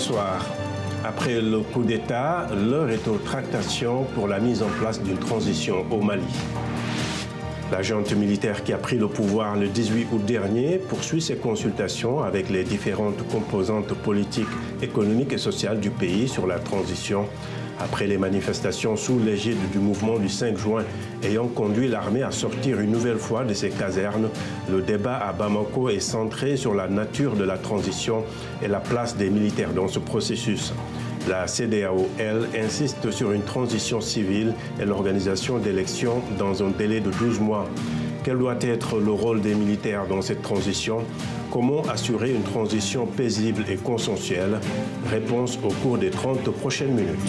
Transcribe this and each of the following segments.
Bonsoir. Après le coup d'État, l'heure est aux tractations pour la mise en place d'une transition au Mali. La junte militaire qui a pris le pouvoir le 18 août dernier poursuit ses consultations avec les différentes composantes politiques, économiques et sociales du pays sur la transition. Après les manifestations sous l'égide du mouvement du 5 juin ayant conduit l'armée à sortir une nouvelle fois de ses casernes, le débat à Bamako est centré sur la nature de la transition et la place des militaires dans ce processus. La CEDEAO, elle, insiste sur une transition civile et l'organisation d'élections dans un délai de 12 mois. Quel doit être le rôle des militaires dans cette transition? Comment assurer une transition paisible et consensuelle? Réponse au cours des 30 prochaines minutes.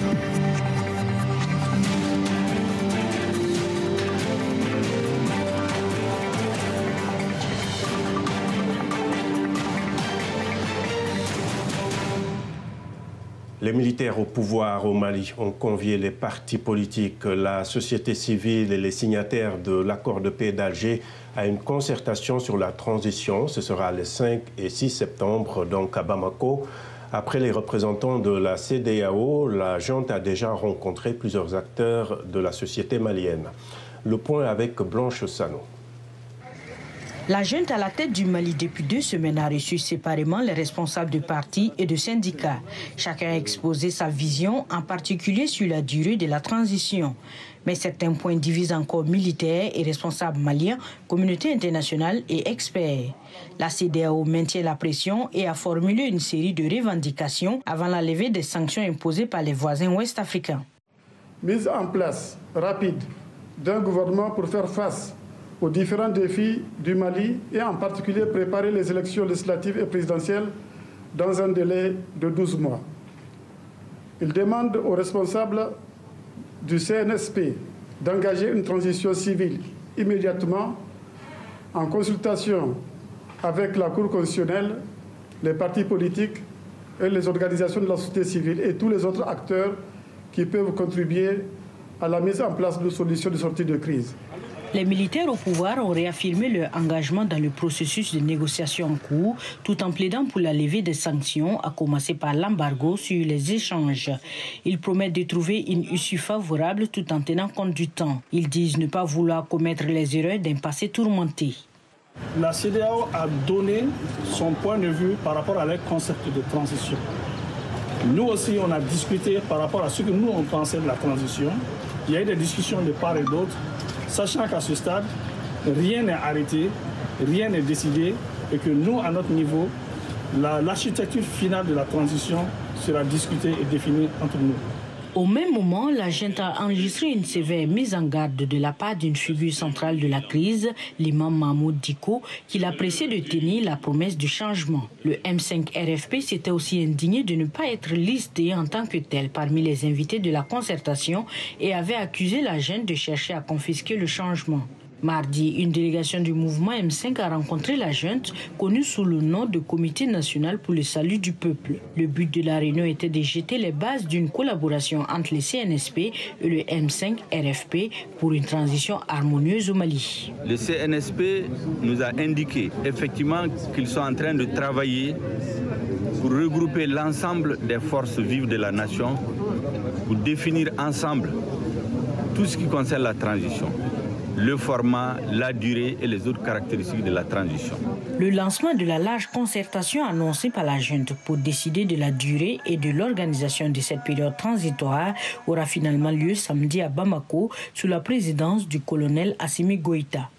Les militaires au pouvoir au Mali ont convié les partis politiques, la société civile et les signataires de l'accord de paix d'Alger à une concertation sur la transition. Ce sera les 5 et 6 septembre, donc à Bamako. Après les représentants de la CEDEAO, la junte a déjà rencontré plusieurs acteurs de la société malienne. Le point avec Blanche Sano. La junte à la tête du Mali depuis 2 semaines a reçu séparément les responsables de partis et de syndicats. Chacun a exposé sa vision, en particulier sur la durée de la transition. Mais certains points divisent encore militaires et responsables maliens, communauté internationale et experts. La CEDEAO maintient la pression et a formulé une série de revendications avant la levée des sanctions imposées par les voisins ouest-africains. Mise en place rapide d'un gouvernement pour faire face aux différents défis du Mali et en particulier préparer les élections législatives et présidentielles dans un délai de 12 mois. Il demande aux responsables du CNSP d'engager une transition civile immédiatement en consultation avec la Cour constitutionnelle, les partis politiques et les organisations de la société civile et tous les autres acteurs qui peuvent contribuer à la mise en place de solutions de sortie de crise. Les militaires au pouvoir ont réaffirmé leur engagement dans le processus de négociation en cours, tout en plaidant pour la levée des sanctions, à commencer par l'embargo sur les échanges. Ils promettent de trouver une issue favorable tout en tenant compte du temps. Ils disent ne pas vouloir commettre les erreurs d'un passé tourmenté. La CEDEAO a donné son point de vue par rapport à leur concept de transition. Nous aussi, on a discuté par rapport à ce que nous, on pensait de la transition. Il y a eu des discussions de part et d'autre, sachant qu'à ce stade, rien n'est arrêté, rien n'est décidé, et que nous, à notre niveau, l'architecture finale de la transition sera discutée et définie entre nous. Au même moment, la junte a enregistré une sévère mise en garde de la part d'une figure centrale de la crise, l'imam Mahmoud Dicko, qui l'appréciait de tenir la promesse du changement. Le M5 RFP s'était aussi indigné de ne pas être listé en tant que tel parmi les invités de la concertation et avait accusé la junte de chercher à confisquer le changement. Mardi, une délégation du mouvement M5 a rencontré la junte, connue sous le nom de Comité national pour le salut du peuple. Le but de la réunion était de jeter les bases d'une collaboration entre les CNSP et le M5 RFP pour une transition harmonieuse au Mali. Le CNSP nous a indiqué effectivement qu'ils sont en train de travailler pour regrouper l'ensemble des forces vives de la nation, pour définir ensemble tout ce qui concerne la transition. Le format, la durée et les autres caractéristiques de la transition. Le lancement de la large concertation annoncée par la junte pour décider de la durée et de l'organisation de cette période transitoire aura finalement lieu samedi à Bamako sous la présidence du colonel Assimi Goïta.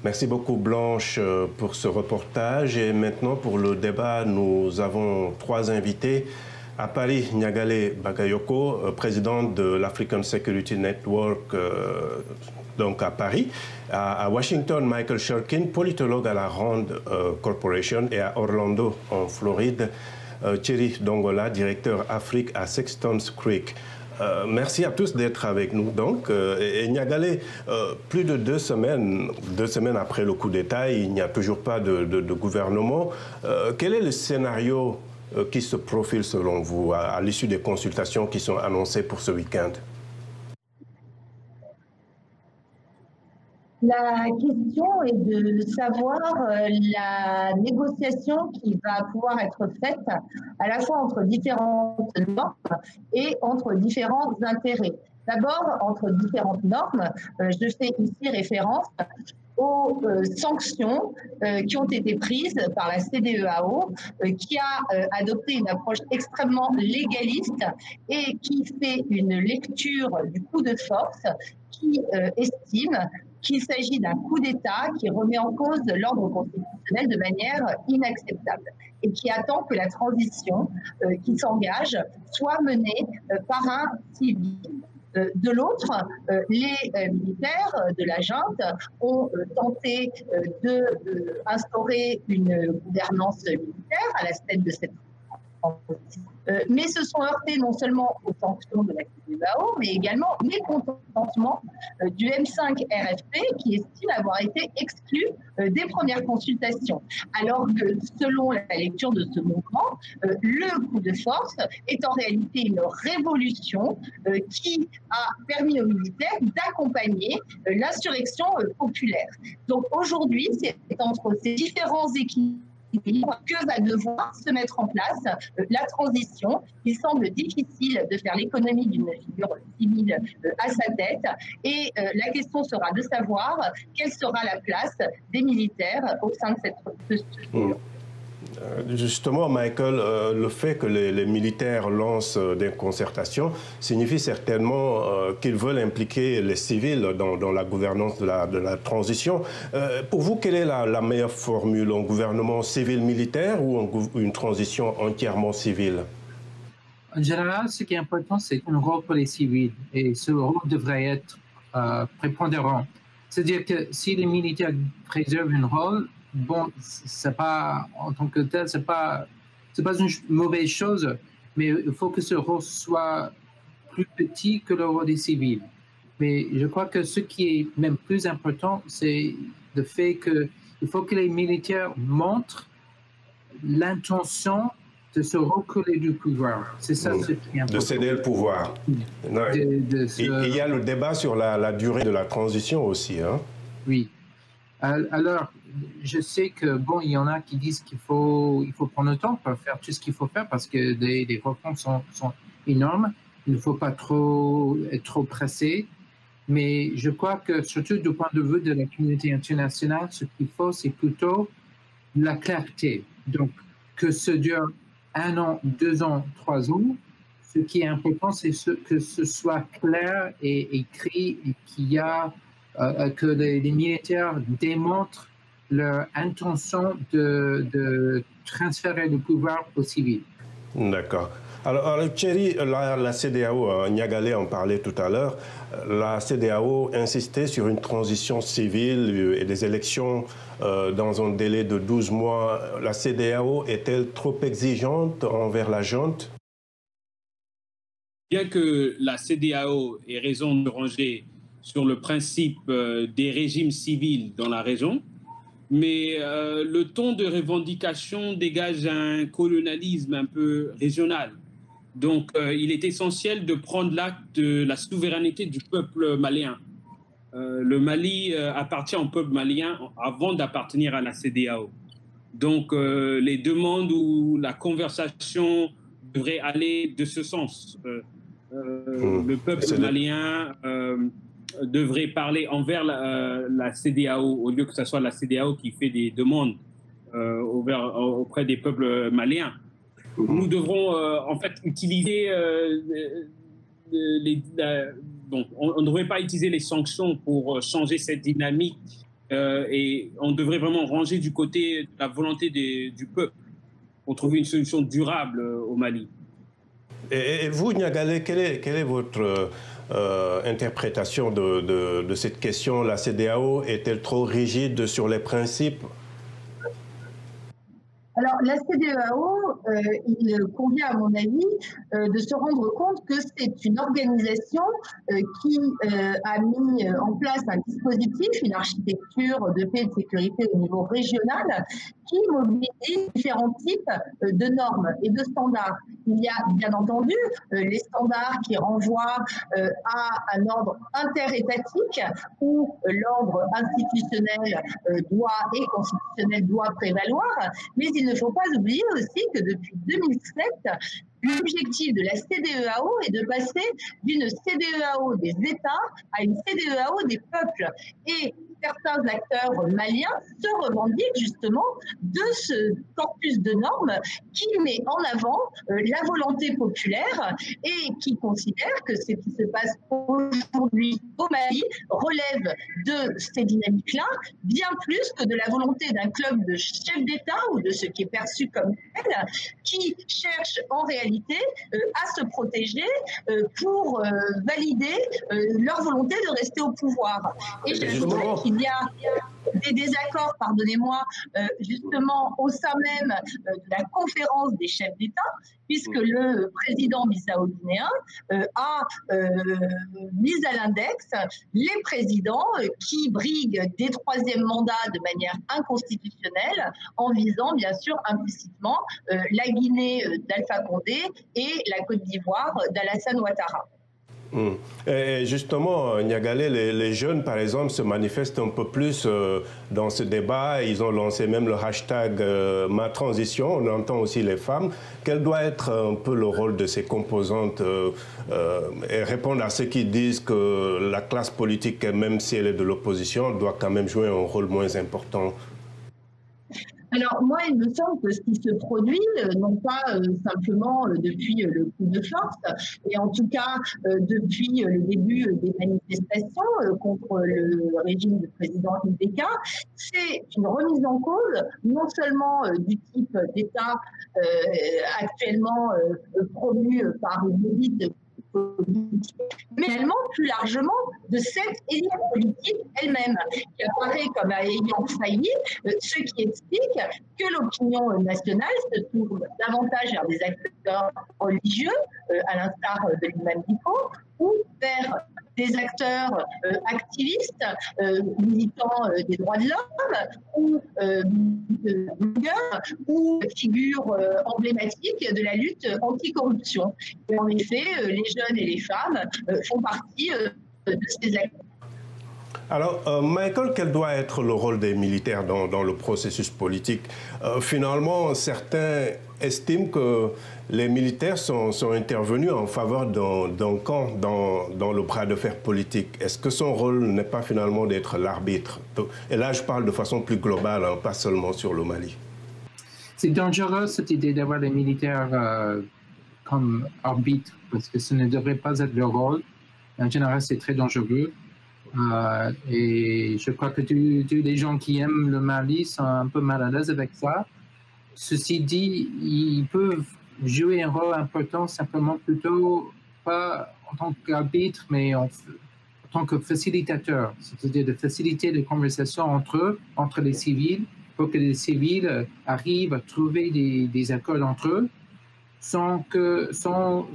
Merci beaucoup Blanche pour ce reportage. Et maintenant pour le débat, nous avons 3 invités. À Paris, Nyagale Bakayoko, président de l'African Security Network, donc à Paris. À Washington, Michael Shurkin, politologue à la Rand Corporation. Et à Orlando, en Floride, Thierry Dongola, directeur Afrique à Sextons Creek. Merci à tous d'être avec nous. Donc, et Nyagale, plus de 2 semaines après le coup d'État, il n'y a toujours pas de gouvernement. Quel est le scénario qui se profile selon vous à l'issue des consultations qui sont annoncées pour ce week-end? La question est de savoir la négociation qui va pouvoir être faite à la fois entre différentes normes et entre différents intérêts. D'abord, entre différentes normes, je fais ici référence aux sanctions qui ont été prises par la CEDEAO, qui a adopté une approche extrêmement légaliste et qui fait une lecture du coup de force, qui estime qu'il s'agit d'un coup d'État qui remet en cause l'ordre constitutionnel de manière inacceptable et qui attend que la transition qui s'engage soit menée par un civil. De l'autre, les militaires de la junte ont tenté d'instaurer une gouvernance militaire à la tête de cette transition, mais se sont heurtés non seulement aux sanctions de la CEDEAO, mais également au mécontentement du M5 RFP qui estime avoir été exclu des premières consultations. Alors que, selon la lecture de ce mouvement, le coup de force est en réalité une révolution qui a permis aux militaires d'accompagner l'insurrection populaire. Donc aujourd'hui, c'est entre ces différents équilibres que va devoir se mettre en place la transition. Il semble difficile de faire l'économie d'une figure civile à sa tête et la question sera de savoir quelle sera la place des militaires au sein de cette structure. Justement, Michael, le fait que les militaires lancent des concertations signifie certainement qu'ils veulent impliquer les civils dans la gouvernance de la transition. Pour vous, quelle est la meilleure formule, un gouvernement civil-militaire ou une transition entièrement civile? En général, ce qui est important, c'est un rôle pour les civils et ce rôle devrait être prépondérant. C'est-à-dire que si les militaires préservent un rôle, bon, c'est pas, en tant que tel, c'est pas une mauvaise chose, mais il faut que ce rôle soit plus petit que le rôle des civils. Mais je crois que ce qui est même plus important, c'est le fait qu'il faut que les militaires montrent l'intention de se reculer du pouvoir. C'est ça ce qui est important. De céder le pouvoir. Il y a le débat sur la durée de la transition aussi. Hein? Oui. Alors, je sais que, bon, il y en a qui disent qu'il faut prendre le temps pour faire tout ce qu'il faut faire parce que les réformes sont énormes. Il ne faut pas être trop pressé. Mais je crois que, surtout du point de vue de la communauté internationale, ce qu'il faut, c'est plutôt la clarté. Donc, que ça dure 1 an, 2 ans, 3 ans. Ce qui est important, c'est que ce soit clair et écrit et qu'il y a que les militaires démontrent leur intention de transférer le pouvoir aux civils. D'accord. Alors Thierry, la CEDEAO, Niagalé en parlait tout à l'heure, la CEDEAO insistait sur une transition civile et des élections dans un délai de 12 mois. La CEDEAO est-elle trop exigeante envers la junte? Bien que la CEDEAO ait raison de ranger sur le principe des régimes civils dans la région, mais le ton de revendication dégage un colonialisme un peu régional. Donc, il est essentiel de prendre l'acte de la souveraineté du peuple malien. Le Mali appartient au peuple malien avant d'appartenir à la CEDEAO. Donc, les demandes ou la conversation devraient aller de ce sens. Le peuple malien devrait parler envers la CEDEAO au lieu que ce soit la CEDEAO qui fait des demandes auprès des peuples maliens. Nous devrons en fait utiliser on ne devrait pas utiliser les sanctions pour changer cette dynamique et on devrait vraiment ranger du côté de la volonté du peuple pour trouver une solution durable au Mali. Et vous, Niagalé, quelle est votre interprétation de cette question? La CEDEAO est-elle trop rigide sur les principes? Alors, la CEDEAO, il convient à mon avis de se rendre compte que c'est une organisation qui a mis en place un dispositif, une architecture de paix et de sécurité au niveau régional qui mobilise différents types de normes et de standards. Il y a bien entendu les standards qui renvoient à un ordre interétatique où l'ordre institutionnel et constitutionnel doit prévaloir, mais il ne faut pas oublier aussi que depuis 2007, l'objectif de la CEDEAO est de passer d'une CEDEAO des États à une CEDEAO des peuples. Et certains acteurs maliens se revendiquent justement de ce corpus de normes qui met en avant la volonté populaire et qui considère que ce qui se passe aujourd'hui au Mali relève de ces dynamiques-là, bien plus que de la volonté d'un club de chefs d'État ou de ce qui est perçu comme tel, qui cherche en réalité à se protéger pour valider leur volonté de rester au pouvoir. Et j'ajouterais qu'il y a des désaccords, pardonnez-moi, justement au sein même de la conférence des chefs d'État, puisque le président bissau-guinéen a mis à l'index les présidents qui briguent des troisièmes mandats de manière inconstitutionnelle, en visant bien sûr implicitement la Guinée d'Alpha Condé et la Côte d'Ivoire d'Alassane Ouattara. Et justement, Niagalé, les jeunes, par exemple, se manifestent un peu plus dans ce débat. Ils ont lancé même le hashtag Ma Transition. On entend aussi les femmes. Quel doit être un peu le rôle de ces composantes et répondre à ceux qui disent que la classe politique, même si elle est de l'opposition, doit quand même jouer un rôle moins important? Alors, moi, il me semble que ce qui se produit, non pas simplement depuis le coup de force, et en tout cas depuis le début des manifestations contre le régime du président Ibeka, c'est une remise en cause, non seulement du type d'État actuellement promu par une élite politique, mais également plus largement de cette élite politique elle-même, qui apparaît comme ayant failli, ce qui explique que l'opinion nationale se tourne davantage vers des acteurs religieux, à l'instar de l'imam Dicko, ou vers des acteurs activistes, militants des droits de l'homme, ou figures emblématiques de la lutte anticorruption. Et en effet, les jeunes et les femmes font partie de ces acteurs. Alors, Michael, quel doit être le rôle des militaires dans le processus politique? Finalement, certains estiment que les militaires sont intervenus en faveur d'un camp dans le bras de fer politique. Est-ce que son rôle n'est pas finalement d'être l'arbitre? Et là, je parle de façon plus globale, hein, pas seulement sur le Mali. C'est dangereux cette idée d'avoir les militaires comme arbitres, parce que ce ne devrait pas être leur rôle. En général, c'est très dangereux. Et je crois que tous les gens qui aiment le Mali sont un peu mal à l'aise avec ça. Ceci dit, ils peuvent jouer un rôle important simplement plutôt pas en tant qu'arbitre, mais en tant que facilitateur, c'est-à-dire de faciliter les conversations entre les civils, pour que les civils arrivent à trouver des accords entre eux, sans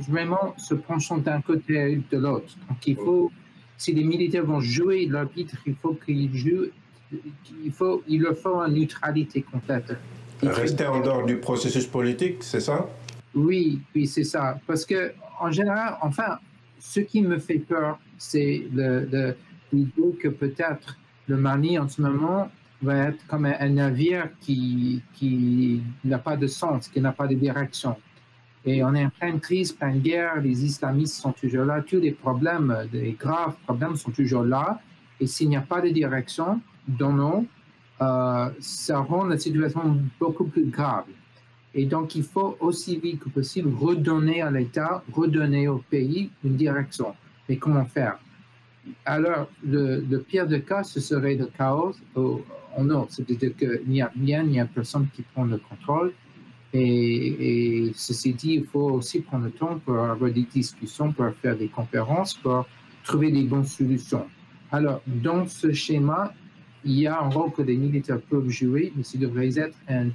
vraiment se penchant d'un côté ou de l'autre. Donc il faut, si les militaires vont jouer l'arbitre, il faut qu'ils jouent, il leur faut une neutralité complète. Rester en dehors du processus politique, c'est ça? Oui, c'est ça. Parce que en général, enfin, ce qui me fait peur, c'est l'idée que peut-être le Mali en ce moment va être comme un navire qui n'a pas de sens, qui n'a pas de direction. Et on est en pleine crise, pleine guerre, les islamistes sont toujours là, tous les problèmes, les graves problèmes sont toujours là. Et s'il n'y a pas de direction, ça rend la situation beaucoup plus grave. Et donc, il faut aussi vite que possible redonner à l'État, redonner au pays une direction. Mais comment faire? Alors, le pire des cas, ce serait le chaos en Nord. C'est-à-dire qu'il n'y a rien, il n'y a personne qui prend le contrôle. Et ceci dit, il faut aussi prendre le temps pour avoir des discussions, pour faire des conférences, pour trouver des bonnes solutions. Alors, dans ce schéma, il y a un rôle que les militaires peuvent jouer, mais ça devrait être un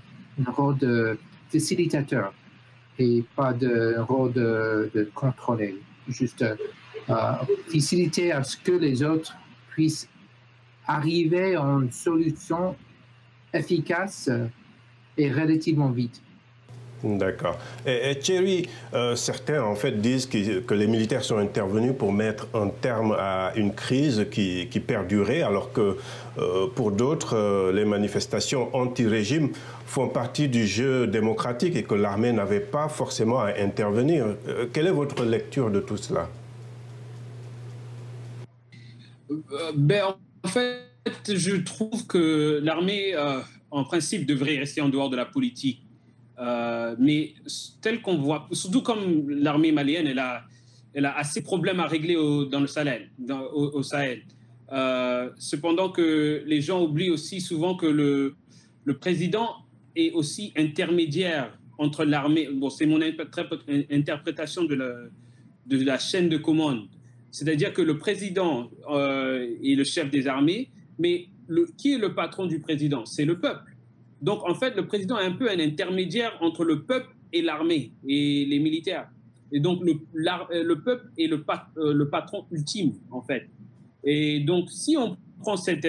rôle facilitateur et pas de rôle de contrôler. Juste faciliter à ce que les autres puissent arriver à une solution efficace et relativement vite. D'accord. Et Thierry, certains en fait disent que les militaires sont intervenus pour mettre un terme à une crise qui perdurait, alors que pour d'autres, les manifestations anti-régime font partie du jeu démocratique et que l'armée n'avait pas forcément à intervenir. Quelle est votre lecture de tout cela? En fait, je trouve que l'armée, en principe, devrait rester en dehors de la politique. Mais tel qu'on voit, surtout comme l'armée malienne, elle a assez de problèmes à régler dans le Sahel, au Sahel. Cependant que les gens oublient aussi souvent que le président est aussi intermédiaire entre l'armée. Bon, c'est mon interprétation de la chaîne de commande. C'est-à-dire que le président est le chef des armées, mais qui est le patron du président? C'est le peuple. Donc, en fait, le président est un peu un intermédiaire entre le peuple et l'armée et les militaires. Et donc, le peuple est le patron ultime, en fait. Et donc, si on prend cette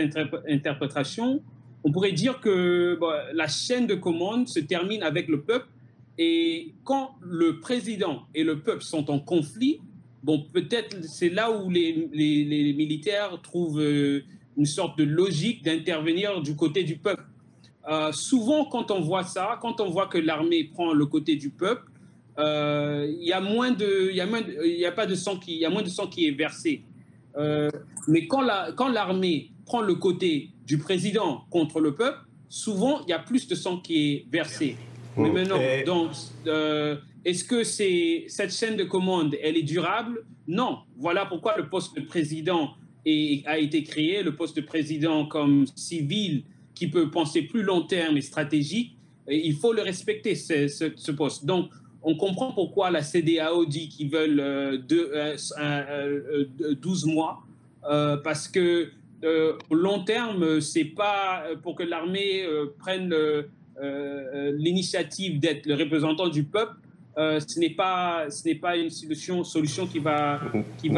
interprétation, on pourrait dire que la chaîne de commande se termine avec le peuple. Et quand le président et le peuple sont en conflit, peut-être c'est là où les militaires trouvent une sorte de logique d'intervenir du côté du peuple. Souvent, quand on voit ça, quand on voit que l'armée prend le côté du peuple, il y a moins de sang qui est versé. Mais quand l'armée prend le côté du président contre le peuple, souvent il y a plus de sang qui est versé. Mais maintenant, donc, est-ce que cette chaîne de commande, elle est durable? Non. Voilà pourquoi le poste de président a été créé, le poste de président comme civil qui peut penser plus long terme et stratégique. Il faut le respecter, ce poste. Donc, on comprend pourquoi la CEDEAO dit qu'ils veulent 12 mois, parce que au long terme, c'est pas pour que l'armée prenne l'initiative d'être le représentant du peuple. Ce n'est pas une solution qui va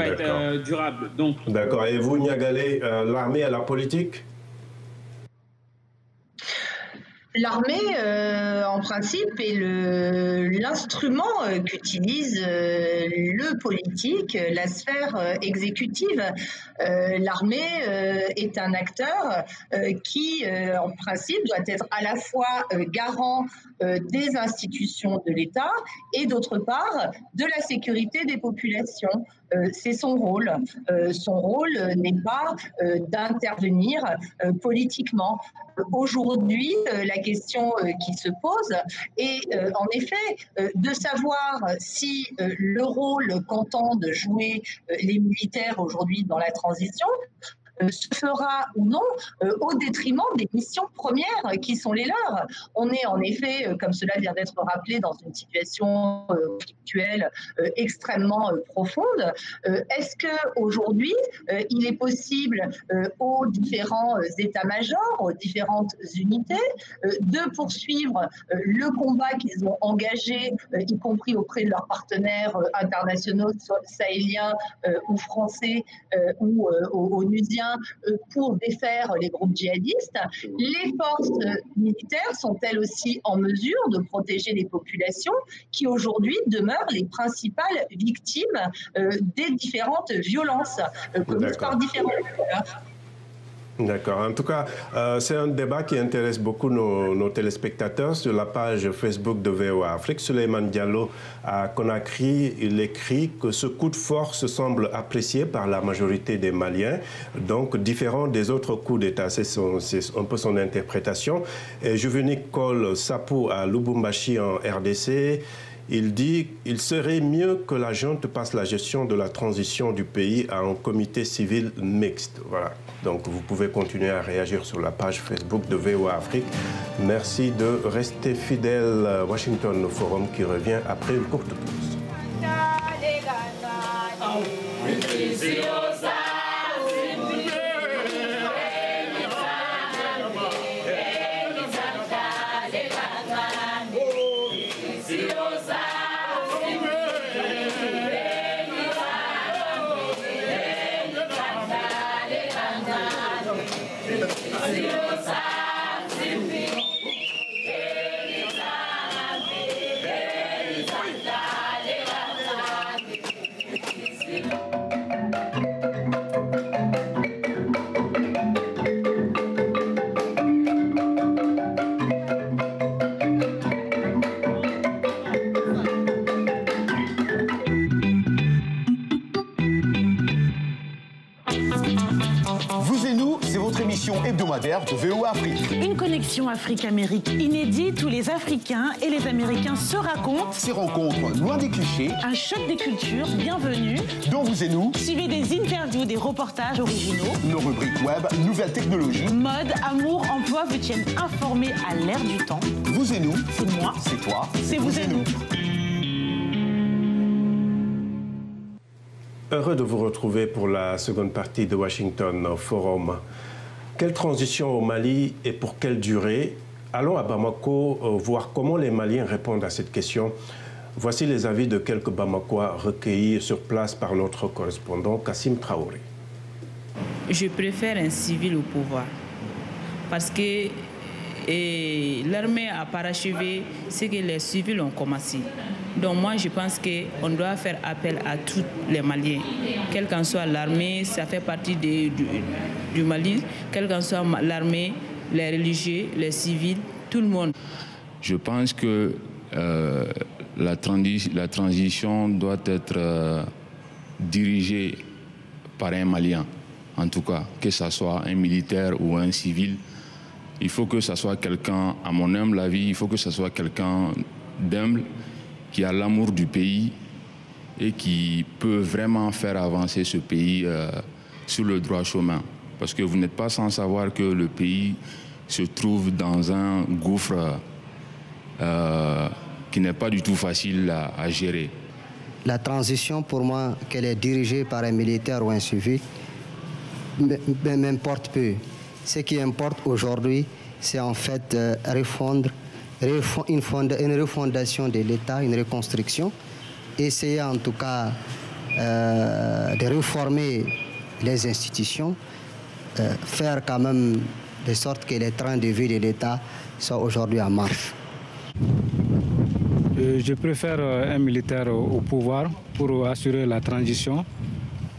être durable. D'accord. Et vous, Niagalé, l'armée et la politique? L'armée, en principe, est l'instrument qu'utilise le politique, la sphère exécutive. L'armée est un acteur qui, en principe, doit être à la fois garant des institutions de l'État et, d'autre part, de la sécurité des populations. C'est son rôle. Son rôle n'est pas d'intervenir politiquement. Aujourd'hui, la question qui se pose est en effet de savoir si le rôle qu'entendent jouer les militaires aujourd'hui dans la transition se fera ou non au détriment des missions premières qui sont les leurs. On est en effet, comme cela vient d'être rappelé, dans une situation conflictuelle extrêmement profonde. Est-ce qu'aujourd'hui, il est possible aux différents états-majors, aux différentes unités, de poursuivre le combat qu'ils ont engagé, y compris auprès de leurs partenaires internationaux, sahéliens ou français ou onusiens, pour défaire les groupes djihadistes? Les forces militaires sont-elles aussi en mesure de protéger les populations qui aujourd'hui demeurent les principales victimes des différentes violences commises par différents acteurs? D'accord. En tout cas, c'est un débat qui intéresse beaucoup nos téléspectateurs. Sur la page Facebook de VOA Afrique, Souleymane Diallo à Conakry, il écrit que ce coup de force semble apprécié par la majorité des Maliens, donc différent des autres coups d'État. C'est un peu son interprétation. Et Juvénicole Sapou à Lubumbashi en RDC, il dit qu'il serait mieux que la junte passe la gestion de la transition du pays à un comité civil mixte. Voilà. Donc vous pouvez continuer à réagir sur la page Facebook de VOA Afrique. Merci de rester fidèle à Washington Forum qui revient après une courte pause. Hebdomadaire de VOA Afrique. Une connexion Afrique-Amérique inédite où les Africains et les Américains se racontent. Ces rencontres loin des clichés. Un choc des cultures, bienvenue. Dont vous et nous. Suivez des interviews, des reportages originaux. Nos rubriques web, nouvelles technologies. Mode, amour, emploi vous tiennent informés à l'ère du temps. Vous et nous. C'est moi. C'est toi. C'est vous et nous. Heureux de vous retrouver pour la seconde partie de Washington Forum. Quelle transition au Mali et pour quelle durée? Allons à Bamako voir comment les Maliens répondent à cette question. Voici les avis de quelques Bamakois recueillis sur place par notre correspondant Kassim Traoré. Je préfère un civil au pouvoir parce que l'armée a parachevé ce que les civils ont commencé. Donc moi, je pense qu'on doit faire appel à tous les Maliens. Quelle qu'en soit l'armée, ça fait partie du Mali, quelle qu'en soit l'armée, les religieux, les civils, tout le monde. Je pense que la transition doit être dirigée par un Malien, en tout cas, que ce soit un militaire ou un civil. Il faut que ce soit quelqu'un, à mon humble avis, il faut que ce soit quelqu'un d'humble, qui a l'amour du pays et qui peut vraiment faire avancer ce pays sur le droit chemin. Parce que vous n'êtes pas sans savoir que le pays se trouve dans un gouffre qui n'est pas du tout facile à gérer. La transition, pour moi, qu'elle est dirigée par un militaire ou un civil, m'importe peu. Ce qui importe aujourd'hui, c'est en fait une refondation de l'État, une reconstruction, essayer en tout cas de réformer les institutions, faire quand même de sorte que les trains de vie de l'État soient aujourd'hui en marche. Je préfère un militaire au pouvoir pour assurer la transition,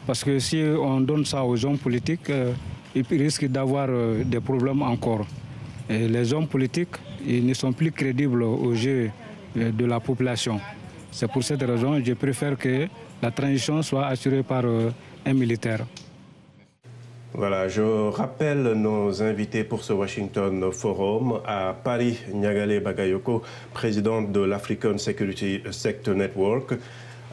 parce que si on donne ça aux hommes politiques, ils risquent d'avoir des problèmes encore. Et les hommes politiques, ils ne sont plus crédibles aux yeux de la population. C'est pour cette raison que je préfère que la transition soit assurée par un militaire. Voilà, je rappelle nos invités pour ce Washington Forum. À Paris, Nyagale Bagayoko, présidente de l'African Security Sector Network.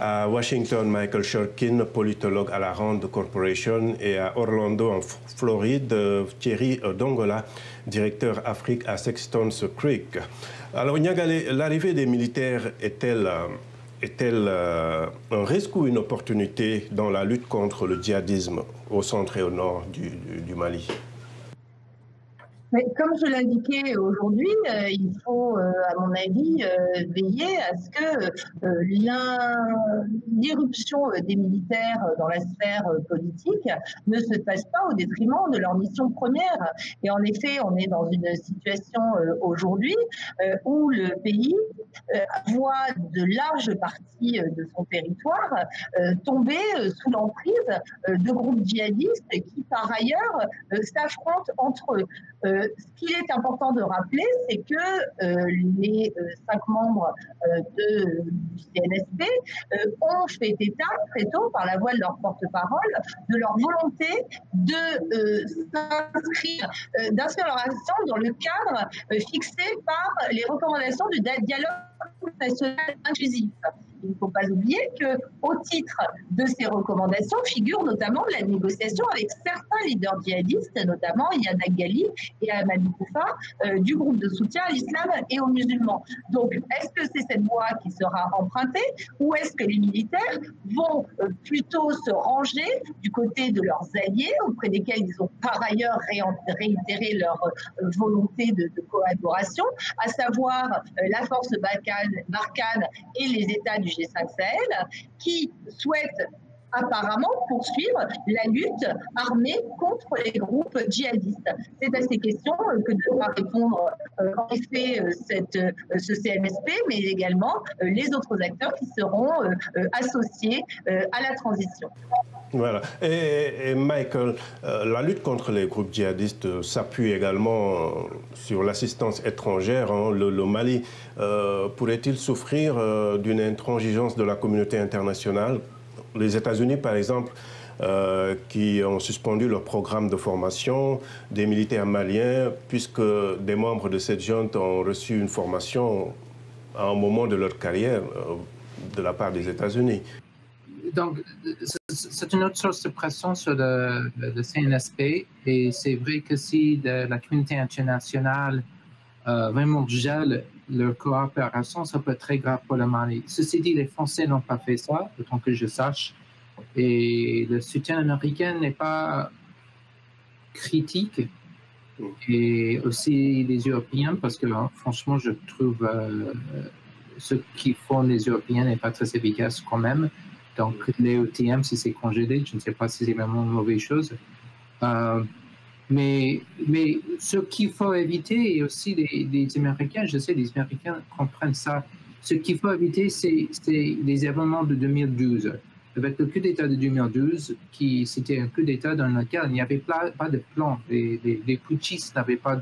À Washington, Michael Shurkin, politologue à la Rand Corporation. Et à Orlando, en Floride, Thierry Dongola, directeur Afrique à Sextons Creek. Alors, Nyagale, l'arrivée des militaires est-elle un risque ou une opportunité dans la lutte contre le djihadisme au centre et au nord du Mali? Mais comme je l'indiquais aujourd'hui, il faut, à mon avis, veiller à ce que l'irruption des militaires dans la sphère politique ne se fasse pas au détriment de leur mission première. Et en effet, on est dans une situation aujourd'hui où le pays voit de larges parties de son territoire tomber sous l'emprise de groupes djihadistes qui, par ailleurs, s'affrontent entre eux. Ce qu'il est important de rappeler, c'est que les 5 membres du CNSP ont fait état très tôt, par la voix de leur porte-parole, de leur volonté d'inscrire leur action dans le cadre fixé par les recommandations du dialogue national inclusif. Il ne faut pas oublier qu'au titre de ces recommandations figure notamment la négociation avec certains leaders djihadistes, notamment Iyad Ghali et Ahmad Koufa, du groupe de soutien à l'islam et aux musulmans. Donc, est-ce que c'est cette voie qui sera empruntée ou est-ce que les militaires vont plutôt se ranger du côté de leurs alliés, auprès desquels ils ont par ailleurs réitéré leur volonté de collaboration, à savoir la force Barkhane et les États du G5 Sahel, qui souhaitent apparemment poursuivre la lutte armée contre les groupes djihadistes. C'est à ces questions que devra répondre en effet ce CNSP, mais également les autres acteurs qui seront associés à la transition. Voilà. Et Michael, la lutte contre les groupes djihadistes s'appuie également sur l'assistance étrangère. Hein. Le Mali pourrait-il souffrir d'une intransigeance de la communauté internationale? Les États-Unis, par exemple, qui ont suspendu leur programme de formation des militaires maliens, puisque des membres de cette junte ont reçu une formation à un moment de leur carrière de la part des États-Unis. Donc, c'est une autre source de pression sur le CNSP, et c'est vrai que si la communauté internationale vraiment gèle leur coopération, ça peut être très grave pour le Mali. Ceci dit, les Français n'ont pas fait ça, autant que je sache, et le soutien américain n'est pas critique, et aussi les Européens, parce que franchement, je trouve ce qu'ils font les Européens n'est pas très efficace quand même. Donc, les OTM, si c'est congelé, je ne sais pas si c'est vraiment une mauvaise chose. Mais ce qu'il faut éviter, et aussi les Américains, je sais, les Américains comprennent ça, ce qu'il faut éviter, c'est les événements de 2012. Avec le coup d'État de 2012, c'était un coup d'État dans lequel il n'y avait pas de plan. Les putschistes n'avaient pas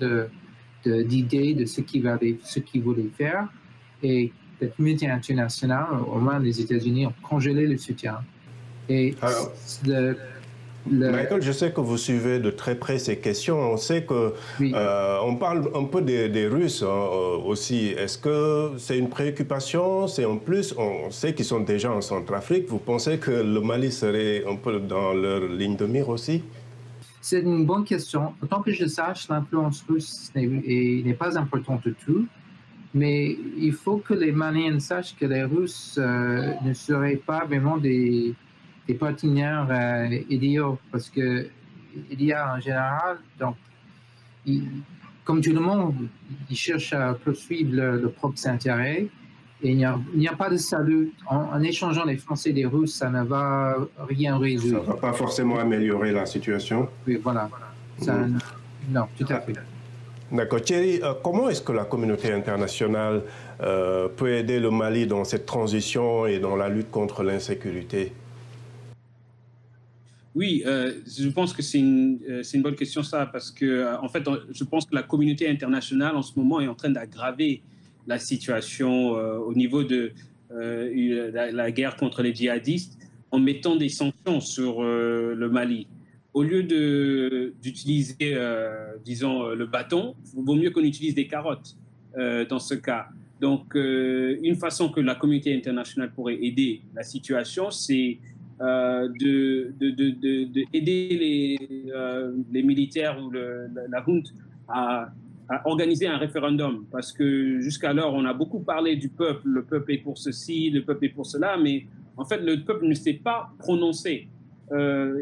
d'idée de ce qu'ils voulaient faire. Et la communauté internationale, au moins les États-Unis, ont congelé le soutien. Et alors, Michael, je sais que vous suivez de très près ces questions. On sait que oui. On parle un peu des Russes aussi. Est-ce que c'est une préoccupation? C'est en plus, on sait qu'ils sont déjà en Centrafrique. Vous pensez que le Mali serait un peu dans leur ligne de mire aussi? C'est une bonne question. Autant que je sache, l'influence russe n'est pas importante du tout. Mais il faut que les Maliens sachent que les Russes ne seraient pas vraiment des partenaires idéaux, parce qu'il y a en général, donc, comme tout le monde, ils cherchent à poursuivre leurs propres intérêts, et il n'y a pas de salut. En échangeant les Français et les Russes, ça ne va rien résoudre. Ça ne va pas forcément améliorer la situation. Oui, voilà. Non, tout à fait. D'accord. Thierry, comment est-ce que la communauté internationale peut aider le Mali dans cette transition et dans la lutte contre l'insécurité? Oui, je pense que c'est une bonne question, ça, parce que, en fait, je pense que la communauté internationale, en ce moment, est en train d'aggraver la situation au niveau de la guerre contre les djihadistes en mettant des sanctions sur le Mali. Au lieu d'utiliser, disons, le bâton, il vaut mieux qu'on utilise des carottes dans ce cas. Donc, une façon que la communauté internationale pourrait aider la situation, c'est d'aider les militaires ou la junte à organiser un référendum. Parce que jusqu'alors, on a beaucoup parlé du peuple. Le peuple est pour ceci, le peuple est pour cela, mais en fait, le peuple ne s'est pas prononcé.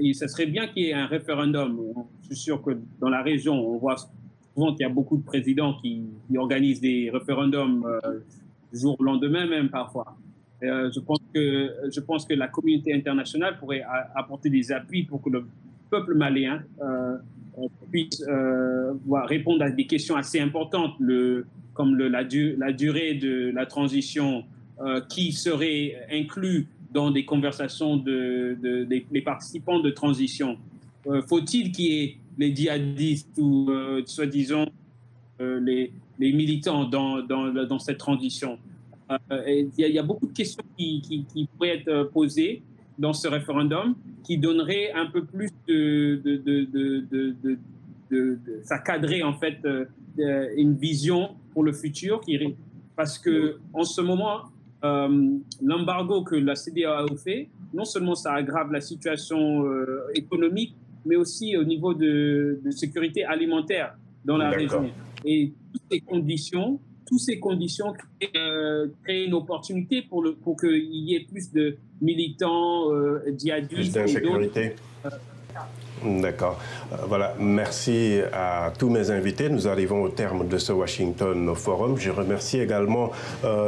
Et ça serait bien qu'il y ait un référendum. Je suis sûr que dans la région, on voit souvent qu'il y a beaucoup de présidents qui organisent des référendums du jour au lendemain même parfois. Je pense que la communauté internationale pourrait apporter des appuis pour que le peuple malien puisse répondre à des questions assez importantes, comme la durée de la transition, qui serait inclus dans des conversations des participants de transition. Faut-il qu'il y ait les djihadistes ou, soi-disant, les militants dans cette transition? Il y a beaucoup de questions qui pourraient être posées dans ce référendum qui donneraient un peu plus ça cadrerait en fait une vision pour le futur, parce que en ce moment, l'embargo que la CEDEAO fait, non seulement ça aggrave la situation économique, mais aussi au niveau de sécurité alimentaire dans la région. Et toutes ces conditions créent une opportunité pour qu'il y ait plus de militants djihadistes. Plus d'insécurité. D'accord. Voilà, merci à tous mes invités. Nous arrivons au terme de ce Washington Forum. Je remercie également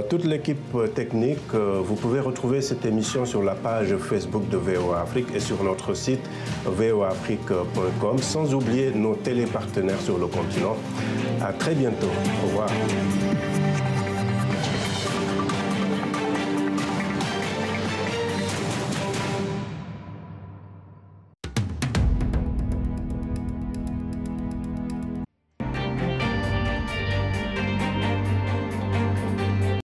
toute l'équipe technique. Vous pouvez retrouver cette émission sur la page Facebook de VOA Afrique et sur notre site voaafrique.com, sans oublier nos télépartenaires sur le continent. À très bientôt. Au revoir.